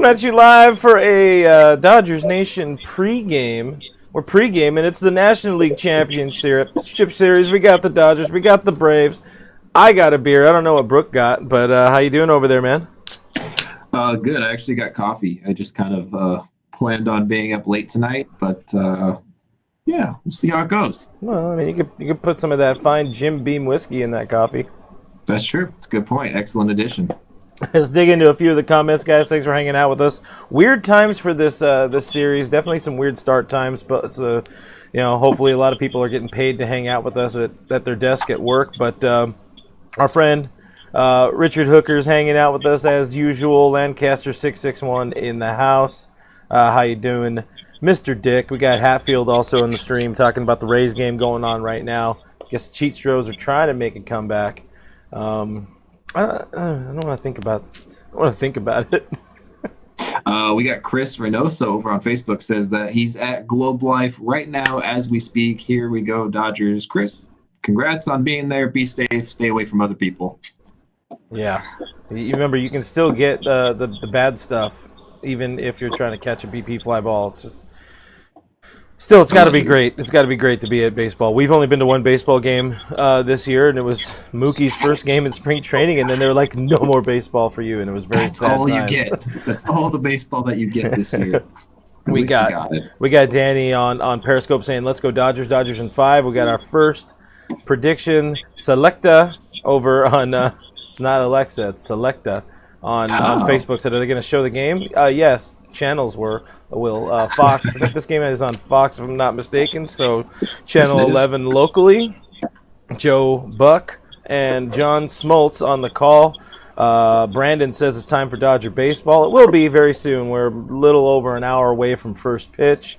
Coming at you live for a Dodgers Nation pregame. We're pregaming. It's the National League Championship Series. We got the Dodgers. We got the Braves. I got a beer. I don't know what Brooke got, but how you doing over there, man? Good. I actually got coffee. I just kind of planned on being up late tonight, but yeah, we'll see how it goes. Well, I mean, you could put some of that fine Jim Beam whiskey in that coffee. That's true. It's a good point. Excellent addition. Let's dig into a few of the comments, guys. Thanks for hanging out with us. Weird times for this series. Definitely some weird start times, but hopefully a lot of people are getting paid to hang out with us at their desk at work. But our friend Richard Hooker's hanging out with us as usual. Lancaster 661 in the house. How you doing, Mr. Dick? We got Hatfield also in the stream talking about the Rays game going on right now. I guess Cheat Stros are trying to make a comeback. I don't want to think about it. I want to think about it. We got Chris Reynoso over on Facebook says that he's at Globe Life right now as we speak. Here we go, Dodgers. Chris, congrats on being there. Be safe. Stay away from other people. Yeah. You remember, you can still get the bad stuff even if you're trying to catch a BP fly ball. It's just... Still, it's got to be great. It's got to be great to be at baseball. We've only been to one baseball game this year, and it was Mookie's first game in spring training, and then they were like, no more baseball for you, and it was very sad times. That's all you get. That's all the baseball that you get this year. we got Danny on Periscope saying, let's go Dodgers in 5. We got our first prediction, Selecta, over on, it's not Alexa, it's Selecta, on Facebook. Said, are they going to show the game? Yes, channels will. Fox, I think this game is on Fox, if I'm not mistaken. So, Channel 11 locally. Joe Buck and John Smoltz on the call. Brandon says it's time for Dodger baseball. It will be very soon. We're a little over an hour away from first pitch.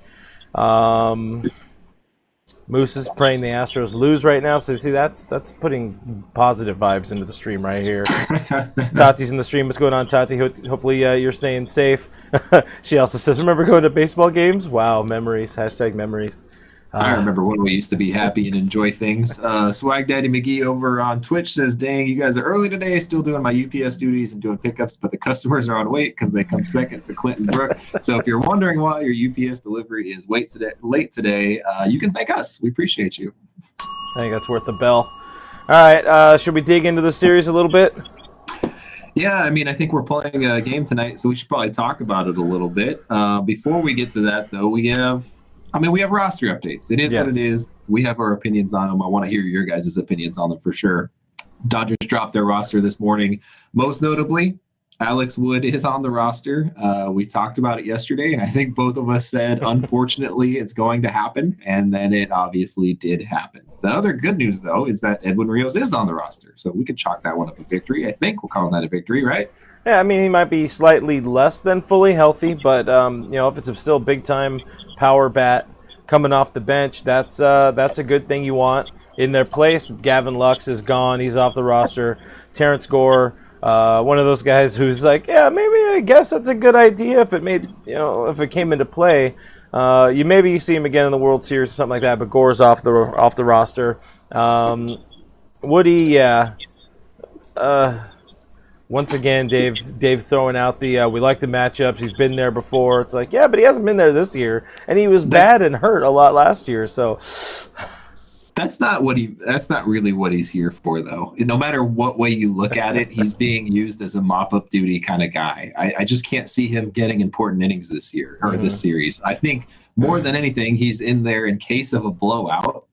Moose is praying the Astros lose right now. So, see, that's putting positive vibes into the stream right here. Tati's in the stream. What's going on, Tati? Hopefully you're staying safe. She also says, remember going to baseball games? Wow, memories. # memories. I remember when we used to be happy and enjoy things. Swag Daddy McGee over on Twitch says, dang, you guys are early today, still doing my UPS duties and doing pickups, but the customers are on wait because they come second to Clinton Brook. So if you're wondering why your UPS delivery is late today, you can thank us. We appreciate you. I think that's worth a bell. All right, should we dig into the series a little bit? Yeah, I mean, I think we're playing a game tonight, so we should probably talk about it a little bit. Before we get to that, though, we have roster updates. It is what it is. We have our opinions on them. I want to hear your guys' opinions on them for sure. Dodgers dropped their roster this morning. Most notably, Alex Wood is on the roster. We talked about it yesterday, and I think both of us said, unfortunately, it's going to happen, and then it obviously did happen. The other good news, though, is that Edwin Rios is on the roster, so we could chalk that one up a victory. I think we're calling that a victory, right? Yeah, I mean, he might be slightly less than fully healthy, but if it's still big-time power bat coming off the bench, that's a good thing you want. In their place, Gavin Lux is gone. He's off the roster. Terrence Gore, one of those guys who's like, yeah, maybe I guess that's a good idea if it came into play. You see him again in the World Series or something like that, but Gore's off the roster. Woody, yeah. Once again, Dave throwing out the we like the matchups. He's been there before. It's like, yeah, but he hasn't been there this year, and he was bad and hurt a lot last year. So that's not really what he's here for, though. No matter what way you look at it, he's being used as a mop-up duty kind of guy. I just can't see him getting important innings this year or this series. I think more than anything, he's in there in case of a blowout.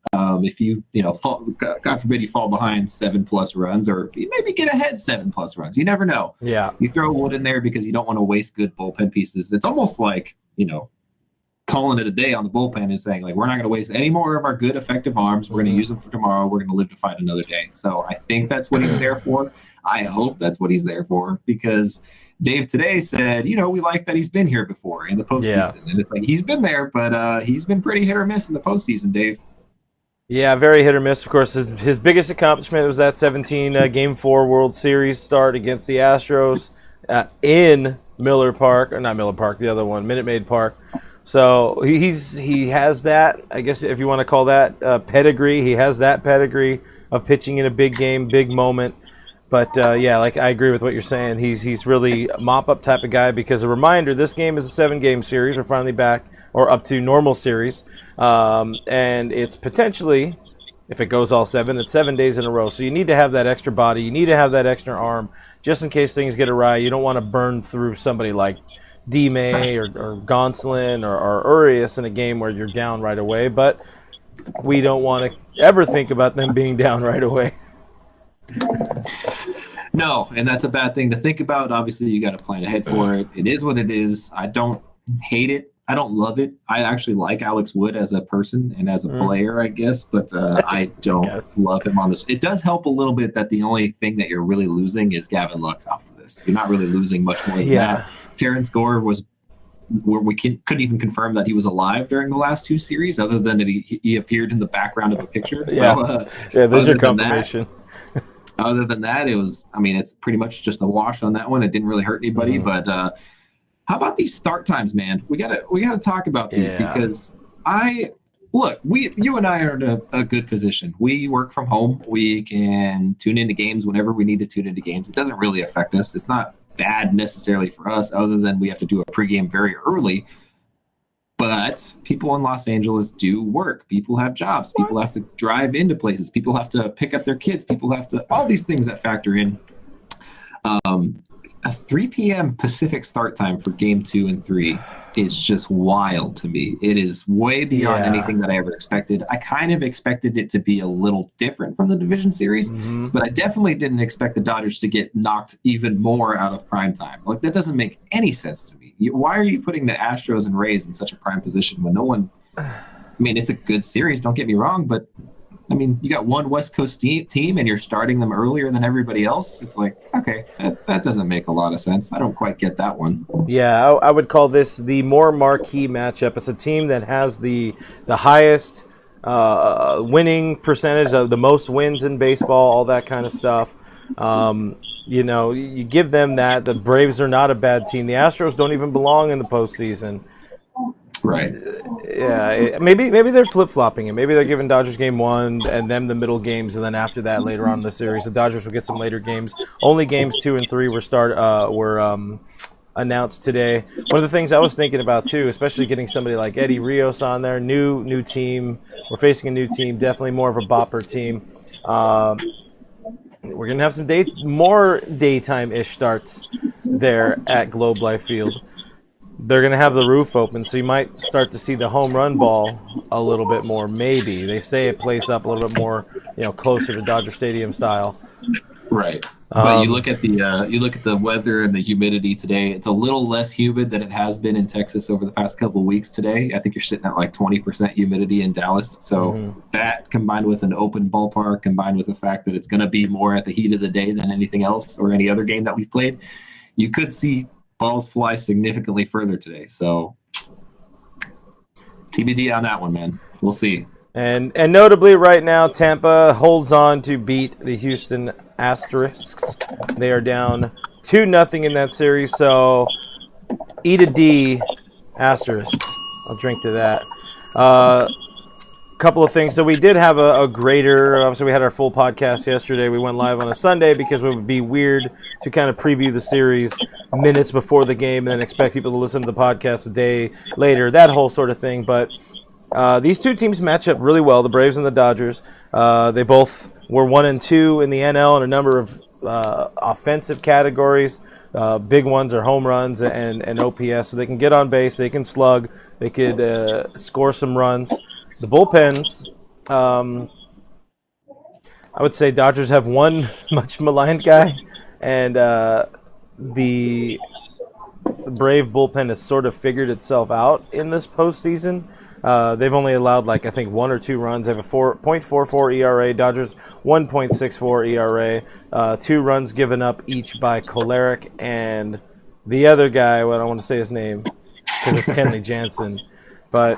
If you fall, God forbid you fall behind 7+ runs, or you maybe get ahead 7+ runs. You never know. Yeah. You throw Wood in there because you don't want to waste good bullpen pieces. It's almost like, calling it a day on the bullpen and saying, like, we're not going to waste any more of our good, effective arms. We're going to use them for tomorrow. We're going to live to fight another day. So I think that's what he's there for. I hope that's what he's there for, because Dave today said, we like that he's been here before in the postseason. Yeah. And it's like, he's been there, but he's been pretty hit or miss in the postseason, Dave. Yeah, very hit or miss. Of course, his biggest accomplishment was that 17 Game 4 World Series start against the Astros in Miller Park, or not Miller Park, the other one, Minute Maid Park. So he has that, I guess if you want to call that pedigree. He has that pedigree of pitching in a big game, big moment. But yeah, like I agree with what you're saying. He's really a mop-up type of guy because a reminder, this game is a 7-game series. We're finally back, or up to normal series. And it's potentially, if it goes all 7, it's 7 days in a row. So you need to have that extra body. You need to have that extra arm just in case things get awry. You don't want to burn through somebody like D-May or Gonsolin or Urias in a game where you're down right away. But we don't want to ever think about them being down right away. No, and that's a bad thing to think about. Obviously, you got to plan ahead for it. It is what it is. I don't hate it. I don't love it. I actually like Alex Wood as a person and as a player, I guess, but I don't love him on this. It does help a little bit that the only thing that you're really losing is Gavin Lux off of this. You're not really losing much more than that. Terrence Gore was where we couldn't even confirm that he was alive during the last 2 series, other than that he appeared in the background of a picture. So, there's your confirmation. Other than that, it was, I mean, it's pretty much just a wash on that one. It didn't really hurt anybody, but how about these start times, man? We gotta talk about these because you and I are in a good position. We work from home. We can tune into games whenever we need to tune into games. It doesn't really affect us. It's not bad necessarily for us, other than we have to do a pregame very early. But people in Los Angeles do work. People have jobs. People have to drive into places. People have to pick up their kids. People have to, all these things that factor in. A 3 p.m. Pacific start time for game 2 and 3 is just wild to me. It is way beyond anything that I ever expected. I kind of expected it to be a little different from the division series, but I definitely didn't expect the Dodgers to get knocked even more out of prime time. Like, that doesn't make any sense to me. Why are you putting the Astros and Rays in such a prime position when no one... I mean, it's a good series, don't get me wrong, but I mean, you got one West Coast team and you're starting them earlier than everybody else. It's like, okay, that doesn't make a lot of sense. I don't quite get that one. Yeah, I would call this the more marquee matchup. It's a team that has the highest winning percentage, of the most wins in baseball, all that kind of stuff. You know, you give them that. The Braves are not a bad team. The Astros don't even belong in the postseason. Right. Yeah, maybe they're flip-flopping it. Maybe they're giving Dodgers game 1 and them the middle games, and then after that, later on in the series, the Dodgers will get some later games. Only games 2 and 3 were announced today. One of the things I was thinking about too, especially getting somebody like Eddie Rios on there, new team. We're facing a new team, definitely more of a bopper team. We're gonna have some more daytime-ish starts there at Globe Life Field. They're going to have the roof open, so you might start to see the home run ball a little bit more, maybe. They say it plays up a little bit more, closer to Dodger Stadium style. Right. But you look at the weather and the humidity today, it's a little less humid than it has been in Texas over the past couple of weeks today. I think you're sitting at like 20% humidity in Dallas. So that, combined with an open ballpark, combined with the fact that it's going to be more at the heat of the day than anything else or any other game that we've played, you could see balls fly significantly further today. So TBD on that one, man. We'll see. And notably right now, Tampa holds on to beat the Houston Asterisks. They are down 2-0 in that series. So eat a D, Asterisks. I'll drink to that. Couple of things. So we did have a greater, obviously we had our full podcast yesterday. We went live on a Sunday because it would be weird to kind of preview the series minutes before the game and then expect people to listen to the podcast a day later, that whole sort of thing. But these two teams match up really well, the Braves and the Dodgers. They both were 1 and 2 in the NL in a number of offensive categories. Big ones are home runs and OPS, so they can get on base, they can slug, they could score some runs. The bullpens, I would say Dodgers have one much maligned guy, and the Brave bullpen has sort of figured itself out in this postseason. They've only allowed, I think 1 or 2 runs. They have a 4.44 ERA. Dodgers 1.64 ERA. 2 runs given up each by Kolarek and the other guy. I don't want to say his name because it's Kenley Jansen, but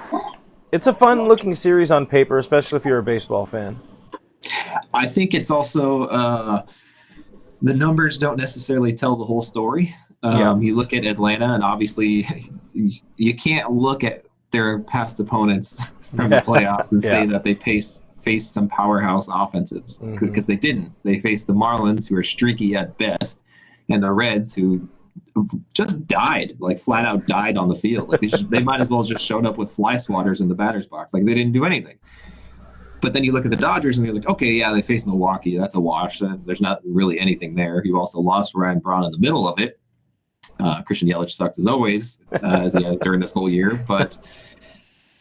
it's a fun-looking series on paper, especially if you're a baseball fan. I think it's also the numbers don't necessarily tell the whole story. You look at Atlanta, and obviously you can't look at their past opponents from the playoffs and say that they faced some powerhouse offensives, because they didn't. They faced the Marlins, who are streaky at best, and the Reds, who just died, like flat out died on the field. Like they might as well just showed up with fly swatters in the batter's box. Like they didn't do anything. But then you look at the Dodgers and you're like, okay, yeah, they faced Milwaukee. That's a wash. There's not really anything there. You also lost Ryan Braun in the middle of it. Christian Yelich sucks as always, as he has during this whole year. But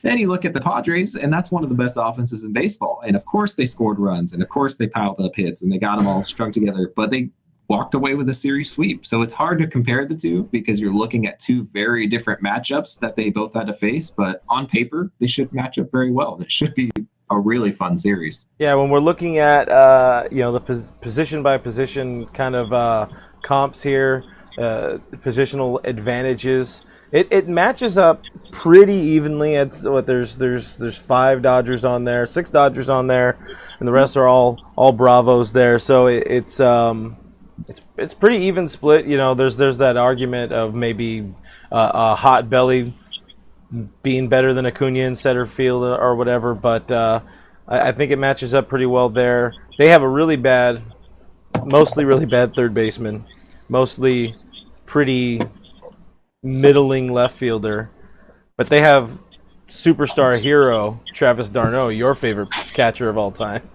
then you look at the Padres, and that's one of the best offenses in baseball. And of course they scored runs, and of course they piled up hits, and they got them all strung together. But they walked away with a series sweep. So it's hard to compare the two because you're looking at two very different matchups that they both had to face. But on paper, they should match up very well. And it should be a really fun series. Yeah, when we're looking at the position by position kind of comps here, positional advantages, it matches up pretty evenly. It's what there's 5 Dodgers on there, 6 Dodgers on there, and the rest are all Bravos there. So it's pretty even split. You know, there's that argument of maybe a hot belly being better than Acuna in center field or whatever, but I think it matches up pretty well there. They have a mostly really bad third baseman, mostly pretty middling left fielder, but they have superstar hero Travis d'Arnaud, your favorite catcher of all time.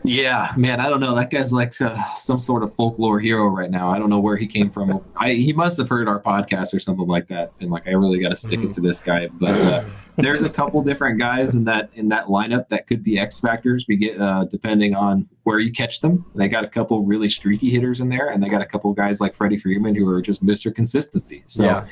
Yeah, man, I don't know. That guy's like some sort of folklore hero right now. I don't know where he came from. He must have heard our podcast or something like that, and like, I really got to stick it to this guy. But there's a couple different guys in that lineup that could be X factors. We get depending on where you catch them. They got a couple really streaky hitters in there, and they got a couple guys like Freddie Freeman who are just Mr. Consistency. So. Yeah.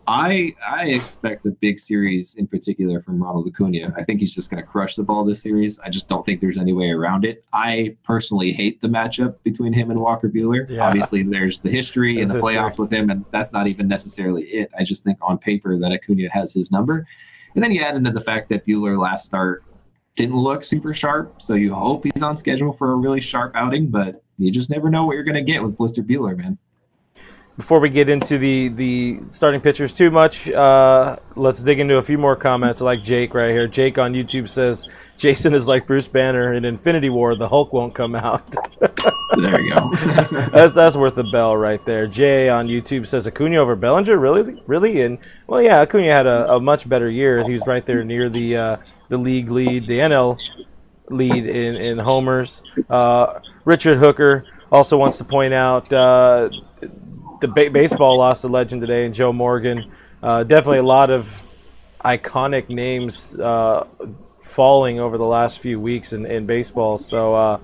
I expect a big series in particular from Ronald Acuna. I think he's just going to crush the ball this series. I just don't think there's any way around it. I personally hate the matchup between him and Walker Buehler. Yeah. Obviously, there's the history and the playoffs with him, and that's not even necessarily it. I just think on paper that Acuna has his number. And then you add into the fact that Buehler last start didn't look super sharp, so you hope he's on schedule for a really sharp outing, but you just never know what you're going to get with Blister Buehler, man. Before we get into the starting pitchers too much, let's dig into a few more comments like Jake right here. Jake on YouTube says, Jason is like Bruce Banner in Infinity War. The Hulk won't come out. There you go. that's worth a bell right there. Jay on YouTube says, Acuna over Bellinger? Really? And, well, yeah, Acuna had a much better year. He was right there near the league lead, the NL lead in homers. Richard Hooker also wants to point out the baseball lost a legend today, and Joe Morgan. Definitely a lot of iconic names falling over the last few weeks in baseball. So,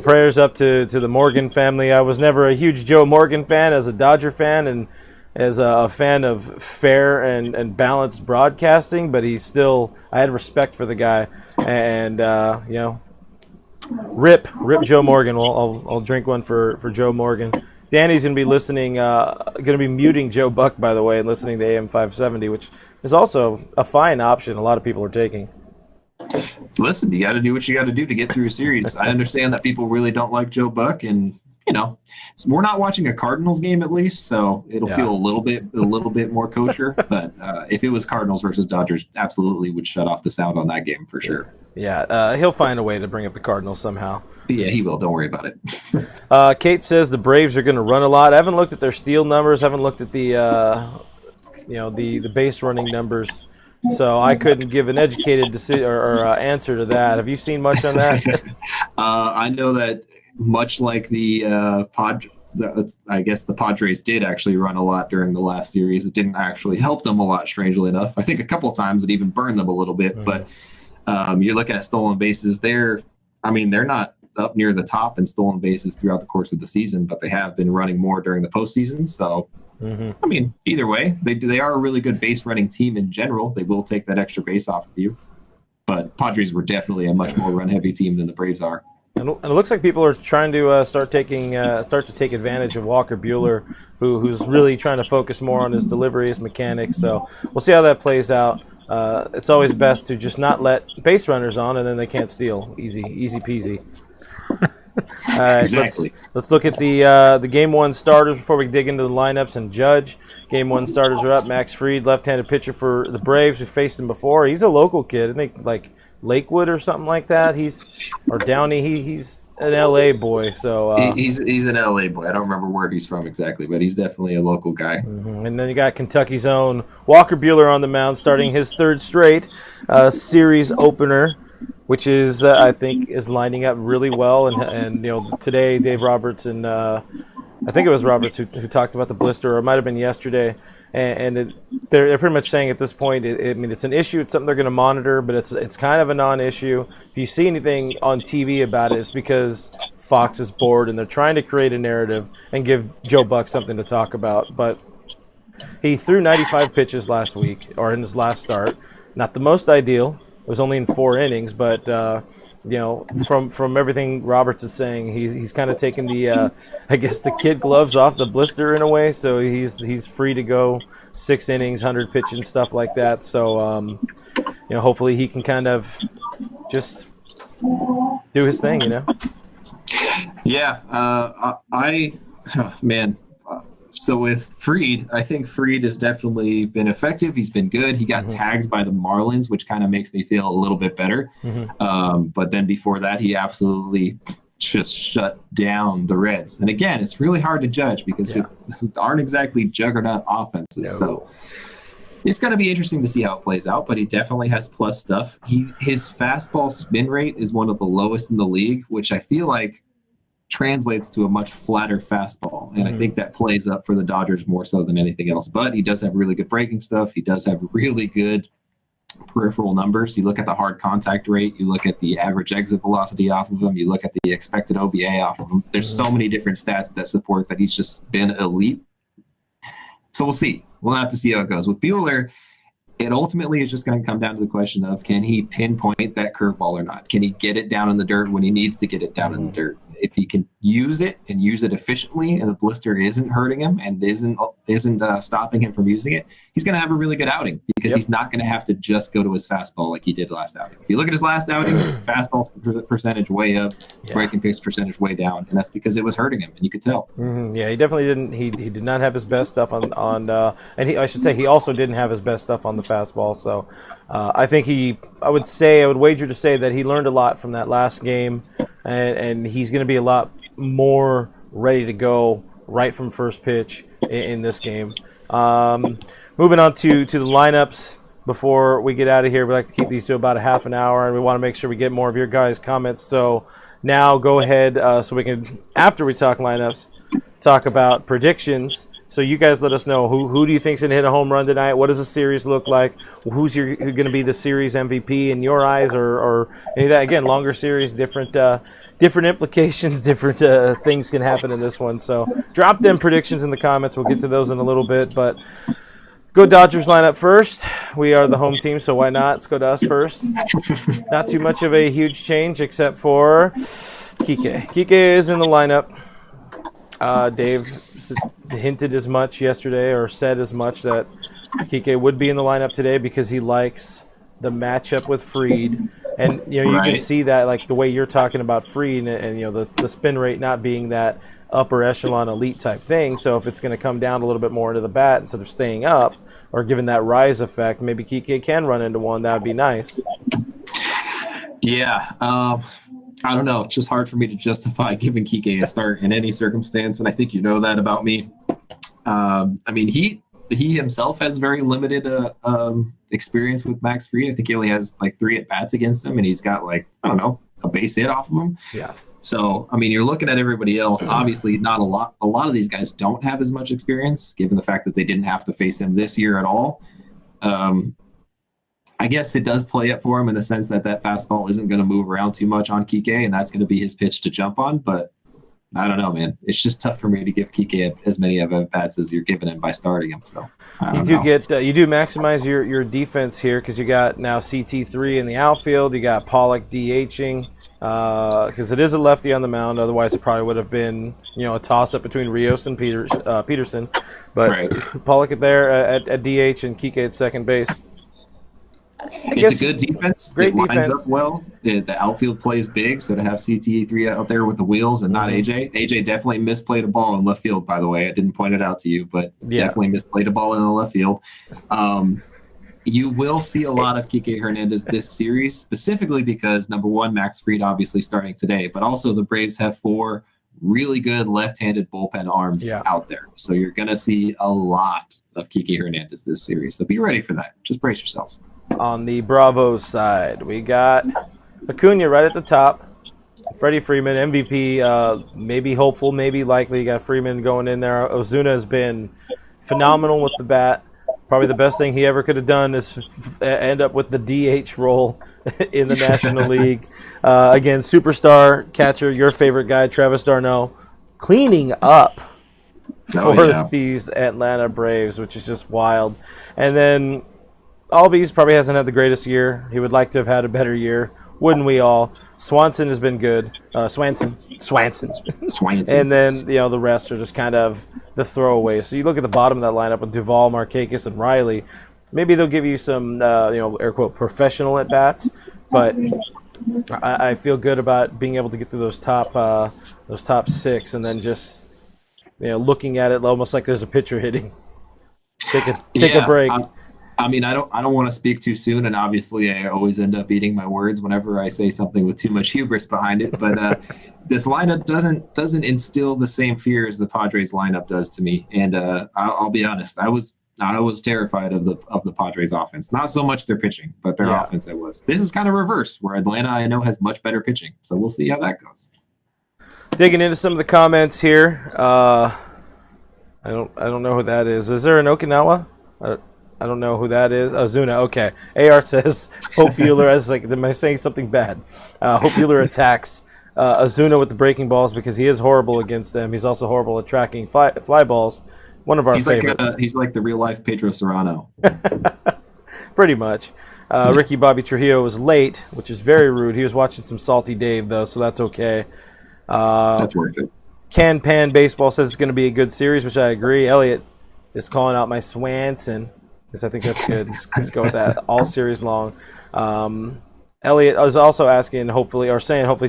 prayers up to the Morgan family. I was never a huge Joe Morgan fan as a Dodger fan and as a fan of fair and balanced broadcasting, but I had respect for the guy. And, rip Joe Morgan. I'll drink one for Joe Morgan. Danny's going to be listening, going to be muting Joe Buck, by the way, and listening to AM 570, which is also a fine option a lot of people are taking. Listen, you got to do what you got to do to get through a series. I understand that people really don't like Joe Buck, and, we're not watching a Cardinals game at least, so it'll feel a little bit more kosher. But if it was Cardinals versus Dodgers, absolutely would shut off the sound on that game for sure. Yeah, he'll find a way to bring up the Cardinals somehow. Yeah, he will. Don't worry about it. Kate says the Braves are going to run a lot. I haven't looked at their steal numbers. Haven't looked at the base running numbers. So I couldn't give an educated decision or answer to that. Have you seen much on that? I know that much like the Padres did actually run a lot during the last series. It didn't actually help them a lot, strangely enough. I think a couple of times it even burned them a little bit. But you're looking at stolen bases. They're not up near the top in stolen bases throughout the course of the season, but they have been running more during the postseason. So, either way, they are a really good base running team in general. They will take that extra base off of you. But Padres were definitely a much more run heavy team than the Braves are. And it looks like people are trying to start to take advantage of Walker Buehler, who's really trying to focus more on his delivery, his mechanics. So we'll see how that plays out. It's always best to just not let base runners on, and then they can't steal. Easy peasy. All right, exactly. Let's look at the Game 1 starters before we dig into the lineups and judge. Game 1 starters are up. Max Fried, left-handed pitcher for the Braves. We faced him before. He's a local kid. I think like Lakewood or something like that. Or Downey. He's an LA boy. So he's an LA boy. I don't remember where he's from exactly, but he's definitely a local guy. Mm-hmm. And then you got Kentucky's own Walker Buehler on the mound, starting his third straight series opener, which is I think is lining up really well. And today Dave Roberts and I think it was Roberts who talked about the blister, or it might have been yesterday. And they're pretty much saying at this point, it's an issue. It's something they're going to monitor, but it's kind of a non-issue. If you see anything on TV about it, it's because Fox is bored and they're trying to create a narrative and give Joe Buck something to talk about. But he threw 95 pitches last week, or in his last start. Not the most ideal. It was only in 4 innings, but from everything Roberts is saying, he's kind of taken the I guess the kid gloves off the blister in a way, so he's free to go 6 innings, 100 pitch and stuff like that. So hopefully he can kind of just do his thing, Yeah, man. So with Fried, I think Fried has definitely been effective. He's been good. He got tagged by the Marlins, which kind of makes me feel a little bit better. But then before that, he absolutely just shut down the Reds. And again, it's really hard to judge because they aren't exactly juggernaut offenses. No. So it's going to be interesting to see how it plays out, but he definitely has plus stuff. His fastball spin rate is one of the lowest in the league, which I feel like translates to a much flatter fastball, and I think that plays up for the Dodgers more so than anything else. But he does have really good breaking stuff. He does have really good peripheral numbers. You look at the hard contact rate, you look at the average exit velocity off of him, you look at the expected OBA off of him. There's so many different stats that support that he's just been elite. So we'll see. We'll have to see how it goes. With Buehler, it ultimately is just going to come down to the question of, can he pinpoint that curveball or not? Can he get it down in the dirt when he needs to get it down in the dirt? If he can use it and use it efficiently, and the blister isn't hurting him and isn't stopping him from using it, he's going to have a really good outing because he's not going to have to just go to his fastball like he did last outing. If you look at his last outing, fastball percentage way up, breaking pitch percentage way down, and that's because it was hurting him, and you could tell. Yeah, he definitely didn't. He did not have his best stuff on and I should say he also didn't have his best stuff on the fastball. So I think I would wager to say that he learned a lot from that last game, and he's going to be a lot more ready to go right from first pitch in this game. Moving on to the lineups before we get out of here. We like to keep these to about a half an hour, and we want to make sure we get more of your guys' comments. So now go ahead so we can, after we talk lineups, talk about predictions. So you guys let us know who do you think's going to hit a home run tonight? What does the series look like? Who's going to be the series MVP in your eyes, or any of that? Again, longer series, different implications, different things can happen in this one. So drop them predictions in the comments. We'll get to those in a little bit, but go Dodgers lineup first. We are the home team, so why not? Let's go to us first. Not too much of a huge change except for Kike. Kike is in the lineup. Dave hinted as much yesterday, or said as much, that Kike would be in the lineup today because he likes the matchup with Fried. And you can see that, like the way you're talking about Fried, and the spin rate not being that upper echelon elite type thing. So if it's going to come down a little bit more into the bat instead of staying up or giving that rise effect, maybe Kike can run into one. That would be nice. Yeah. I don't know. It's just hard for me to justify giving Kike a start in any circumstance, and I think you know that about me. I mean, he himself has very limited experience with Max Fried. I think he only has like 3 at-bats against him, and he's got a base hit off of him. Yeah. So, I mean, you're looking at everybody else. Obviously, not a lot. A lot of these guys don't have as much experience, given the fact that they didn't have to face him this year at all. I guess it does play up for him in the sense that fastball isn't going to move around too much on Kike, and that's going to be his pitch to jump on. But I don't know, man. It's just tough for me to give Kike as many of at-bats as you're giving him by starting him. So you do maximize your defense here because you got now CT3 in the outfield. You got Pollock DHing because it is a lefty on the mound. Otherwise, it probably would have been a toss-up between Rios and Peterson. But Pollock there at DH and Kike at second base. It's a good defense. Great lines defense. Up well. The outfield plays big, so to have CTE3 out there with the wheels and not AJ. AJ definitely misplayed a ball in left field, by the way. I didn't point it out to you, but definitely misplayed a ball in the left field. You will see a lot of Kike Hernandez this series, specifically because, number one, Max Fried obviously starting today, but also the Braves have 4 really good left-handed bullpen arms out there. So you're going to see a lot of Kike Hernandez this series. So be ready for that. Just brace yourselves. On the Bravos side, we got Acuna right at the top. Freddie Freeman, MVP, maybe hopeful, maybe likely. You got Freeman going in there. Ozuna has been phenomenal with the bat. Probably the best thing he ever could have done is end up with the DH role in the National League. Again, superstar catcher, your favorite guy, Travis d'Arnaud, cleaning up for these Atlanta Braves, which is just wild. And then Albies probably hasn't had the greatest year. He would like to have had a better year. Wouldn't we all? Swanson has been good. Swanson. And then, the rest are just kind of the throwaways. So you look at the bottom of that lineup with Duvall, Markakis, and Riley. Maybe they'll give you some, air quote, professional at-bats. But I feel good about being able to get through those top 6 and then just, looking at it almost like there's a pitcher hitting. Take a break. I don't want to speak too soon, and obviously I always end up eating my words whenever I say something with too much hubris behind it. But this lineup doesn't instill the same fear as the Padres lineup does to me. And I'll be honest, I was terrified of the Padres offense. Not so much their pitching, but their offense. This is kind of reverse, where Atlanta I know has much better pitching. So we'll see how that goes. Digging into some of the comments here, I don't know who that is. Is there an Okinawa? I don't know who that is. Ozuna, okay. AR says, Hope Buehler, I was like, am I saying something bad? Hope Buehler attacks Ozuna with the breaking balls because he is horrible against them. He's also horrible at tracking fly balls. One of our favorites. He's like the real-life Pedro Serrano. Pretty much. Ricky Bobby Trujillo was late, which is very rude. He was watching some Salty Dave, though, so that's okay. That's worth it. Can Pan Baseball says it's going to be a good series, which I agree. Elliot is calling out my Swanson. I think that's good. Just go with that all series long. Elliot was also asking, hopefully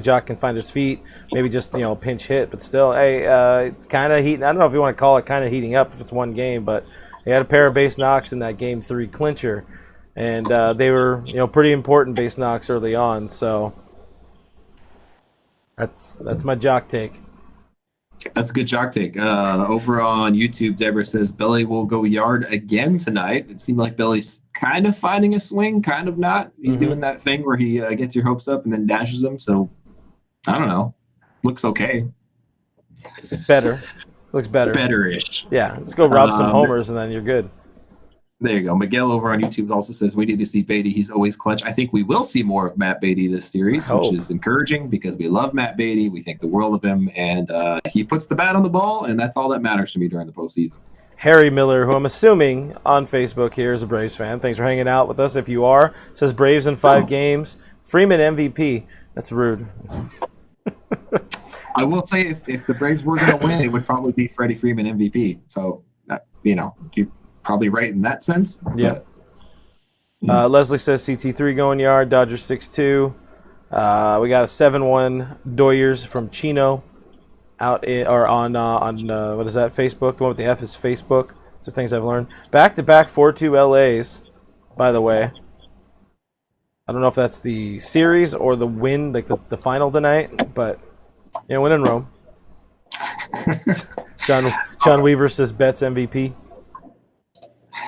Jock can find his feet. Maybe just pinch hit, but still, it's kind of heating. I don't know if you want to call it kind of heating up if it's one game, but he had a pair of base knocks in that Game 3 clincher, and they were pretty important base knocks early on. So that's my Jock take. That's a good Jock take. Over on YouTube, Deborah says Belly will go yard again tonight. It seemed like Belly's kind of finding a swing, kind of not. He's doing that thing where he gets your hopes up and then dashes them. So, I don't know. Looks okay. Better. Looks better. Better-ish. Yeah, let's go rob some homers and then you're good. There you go. Miguel over on YouTube also says we need to see Beatty. He's always clutch. I think we will see more of Matt Beatty this series, which is encouraging because we love Matt Beatty. We think the world of him, and he puts the bat on the ball, and that's all that matters to me during the postseason. Harry Miller, who I'm assuming on Facebook here is a Braves fan. Thanks for hanging out with us. If you are, says Braves in 5 games. Freeman MVP. That's rude. I will say if the Braves were going to win, it would probably be Freddie Freeman MVP. So, you probably right in that sense. Yeah. Leslie says CT3 going yard. Dodgers 6-2. We got a 7-1 Doyers from Chino out on what is that, Facebook? The one with the F is Facebook. Those are things I've learned. Back-to-back 4-2 LAs, by the way. I don't know if that's the series or the win, like the final tonight, but win in Rome. John Weaver says Betts MVP.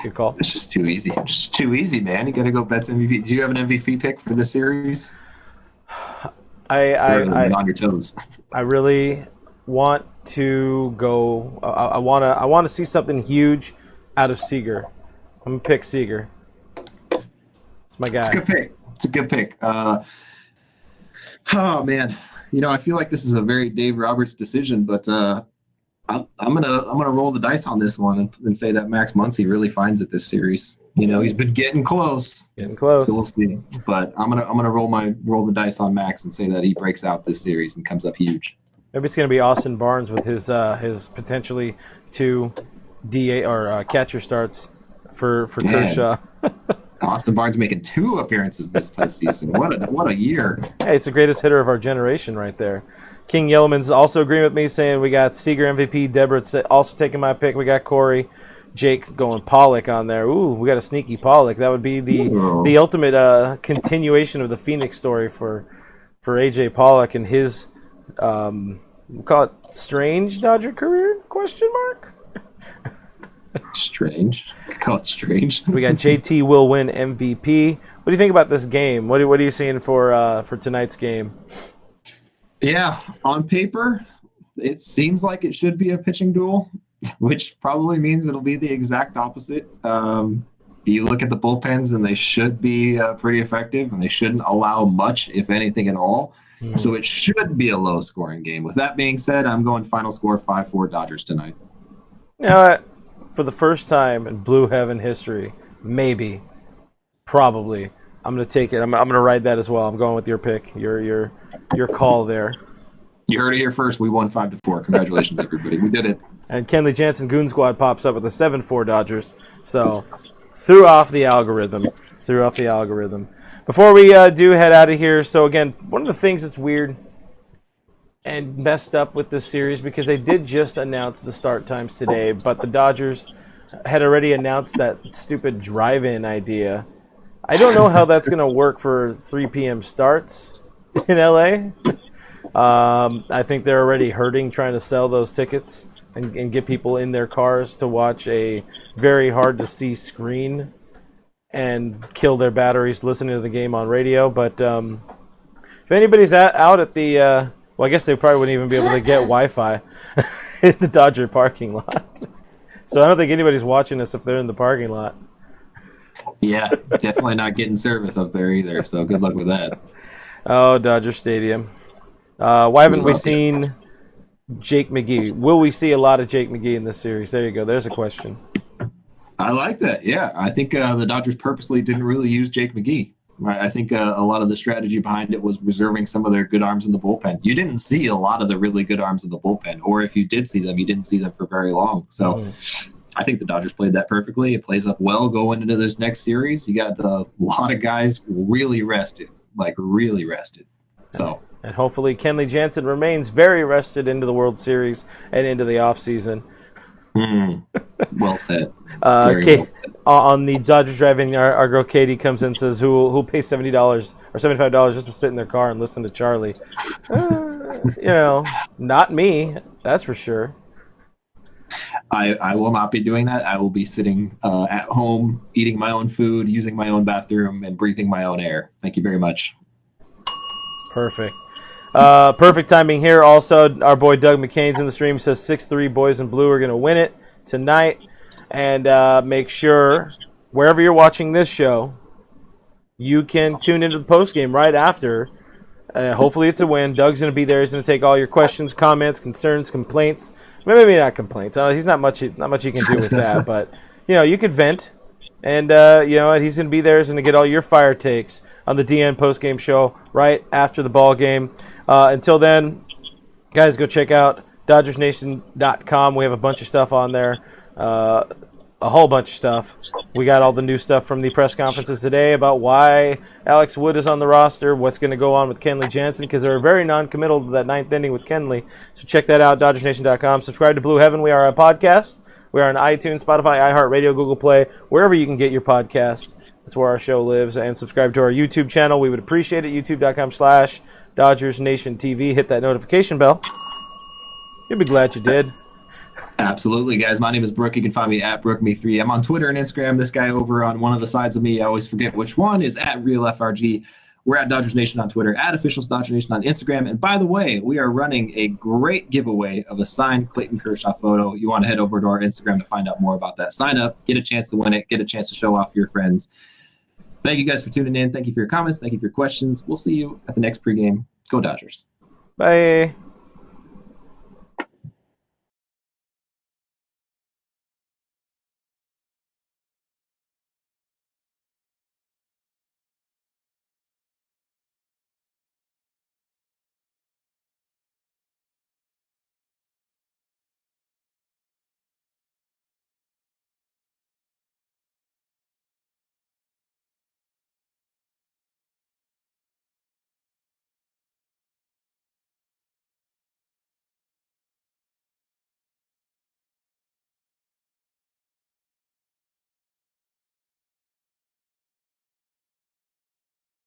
Good call. It's just too easy. It's just too easy, man. You got to go Betts MVP. Do you have an MVP pick for this series? I on your toes. I really want to go. I want to see something huge out of Seager. I'm gonna pick Seager. It's my guy. It's a good pick. Oh man, I feel like this is a very Dave Roberts decision, but I'm gonna roll the dice on this one and say that Max Muncy really finds it this series. He's been getting close. So we'll see. But I'm gonna roll the dice on Max and say that he breaks out this series and comes up huge. Maybe it's gonna be Austin Barnes with his potentially 2 DA or catcher starts for Kershaw. Austin Barnes making 2 appearances this postseason. What a year! Hey, it's the greatest hitter of our generation right there. King Yellowman's also agreeing with me, saying we got Seager MVP. Deborah also taking my pick. We got Corey. Jake's going Pollock on there. Ooh, we got a sneaky Pollock. That would be the ultimate continuation of the Phoenix story for AJ Pollock and his we'll call it strange Dodger career? Question mark. Strange. Call it strange. We got JT will win MVP. What do you think about this game? What are you seeing for tonight's game? Yeah, on paper, it seems like it should be a pitching duel, which probably means it'll be the exact opposite. You look at the bullpens, and they should be pretty effective, and they shouldn't allow much, if anything at all. So it should be a low-scoring game. With that being said, I'm going final score 5-4 Dodgers tonight. You know what? For the first time in Blue Heaven history, maybe, probably, I'm going to take it. I'm going to ride that as well. I'm going with your pick, your call there. You heard it here first. We won 5-4. Congratulations, everybody. We did it. And Kenley Jansen Goon Squad pops up with a 7-4 Dodgers. So threw off the algorithm. Before we do head out of here, so again, one of the things that's weird and messed up with this series, because they did just announce the start times today, but the Dodgers had already announced that stupid drive-in idea. I don't know how that's going to work for 3 p.m. starts in LA. I think they're already hurting trying to sell those tickets and get people in their cars to watch a very hard-to-see screen and kill their batteries listening to the game on radio. But if anybody's out at the well, I guess they probably wouldn't even be able to get Wi-Fi in the Dodger parking lot. So I don't think anybody's watching us if they're in the parking lot. Yeah, definitely not getting service up there either, so good luck with that. Oh, Dodger Stadium. Why haven't we seen Jake McGee? Will we see a lot of Jake McGee in this series? There you go. There's a question. I like that. Yeah, I think the Dodgers purposely didn't really use Jake McGee. I think a lot of the strategy behind it was reserving some of their good arms in the bullpen. You didn't see a lot of the really good arms in the bullpen, or if you did see them, you didn't see them for very long. So I think the Dodgers played that perfectly. It plays up well going into this next series. You got a lot of guys really rested, like really rested. So. And hopefully Kenley Jansen remains very rested into the World Series and into the offseason. Well said. Well said. On the Dodgers driving, our girl Katie comes in and says, who'll pay $70 or $75 just to sit in their car and listen to Charlie? Not me, that's for sure. I will not be doing that. I will be sitting at home, eating my own food, using my own bathroom, and breathing my own air. Thank you very much. Perfect. Perfect timing here. Also, our boy Doug McCain's in the stream. Says 6-3 boys in blue are going to win it tonight. And make sure, wherever you're watching this show, you can tune into the postgame right after. Hopefully it's a win. Doug's going to be there. He's going to take all your questions, comments, concerns, complaints. Maybe not complaints. He's not much he can do with that. But, you could vent. And, he's going to be there. He's going to get all your fire takes on the DN postgame show right after the ball game. Until then, guys, go check out DodgersNation.com. We have a bunch of stuff on there, a whole bunch of stuff. We got all the new stuff from the press conferences today about why Alex Wood is on the roster, what's going to go on with Kenley Jansen, because they're very non-committal to that ninth inning with Kenley. So check that out, DodgersNation.com. Subscribe to Blue Heaven. We are a podcast. We are on iTunes, Spotify, iHeartRadio, Google Play, wherever you can get your podcasts. That's where our show lives. And subscribe to our YouTube channel. We would appreciate it. YouTube.com/DodgersNationTV. Hit that notification bell. You'll be glad you did. Absolutely, guys. My name is Brooke. You can find me at BrookeMe3. I'm on Twitter and Instagram. This guy over on one of the sides of me, I always forget which one, is at RealFRG. We're at Dodgers Nation on Twitter, at Officials Dodgers Nation on Instagram. And by the way, we are running a great giveaway of a signed Clayton Kershaw photo. You want to head over to our Instagram to find out more about that. Sign up, get a chance to win it, get a chance to show off your friends. Thank you guys for tuning in. Thank you for your comments. Thank you for your questions. We'll see you at the next pregame. Go Dodgers. Bye.